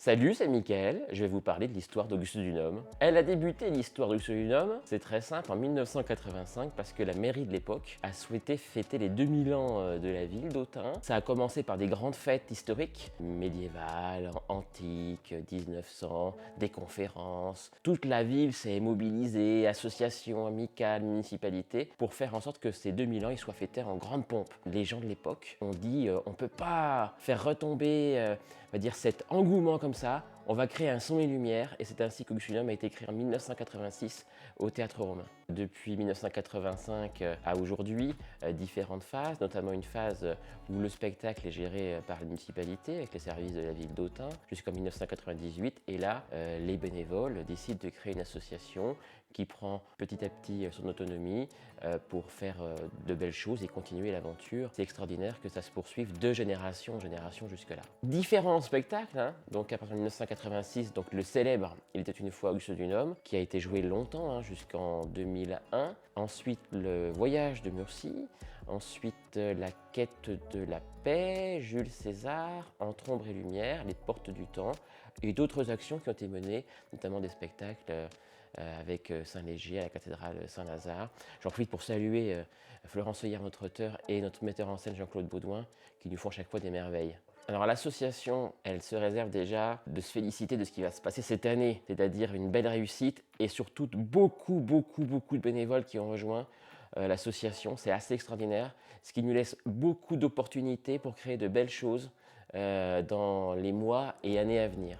Salut, c'est Mickaël, je vais vous parler de l'histoire d'Auguste Dunhomme. Elle a débuté l'histoire d'Auguste Dunhomme, c'est très simple, en 1985 parce que la mairie de l'époque a souhaité fêter les 2000 ans de la ville d'Autun. Ça a commencé par des grandes fêtes historiques, médiévales, antiques, 1900, des conférences. Toute la ville s'est mobilisée, associations, amicales, municipalités, pour faire en sorte que ces 2000 ans ils soient fêtés en grande pompe. Les gens de l'époque ont dit on peut pas faire retomber on va dire cet engouement comme ça, on va créer un son et lumière, et c'est ainsi qu'Auguste Dunhomme a été créé en 1986 au Théâtre Romain. Depuis 1985 à aujourd'hui, différentes phases, notamment une phase où le spectacle est géré par la municipalité avec les services de la ville d'Autun jusqu'en 1998, et là, les bénévoles décident de créer une association qui prend petit à petit son autonomie pour faire de belles choses et continuer l'aventure. C'est extraordinaire que ça se poursuive de génération en génération jusque-là. Différents spectacles, hein. Donc à partir de 1986, donc le célèbre Il était une fois Auguste Dunhomme, qui a été joué longtemps, hein, jusqu'en 2001. Ensuite le Voyage de Murcie, ensuite La quête de la paix, Jules César, Entre ombre et lumière, Les portes du temps, et d'autres actions qui ont été menées, notamment des spectacles avec Saint-Léger à la cathédrale Saint-Lazare. J'en profite pour saluer Florence Oeillard, notre auteur, et notre metteur en scène Jean-Claude Baudouin, qui nous font chaque fois des merveilles. Alors l'association, elle se réserve déjà de se féliciter de ce qui va se passer cette année, c'est-à-dire une belle réussite et surtout beaucoup de bénévoles qui ont rejoint l'association. C'est assez extraordinaire, ce qui nous laisse beaucoup d'opportunités pour créer de belles choses dans les mois et années à venir.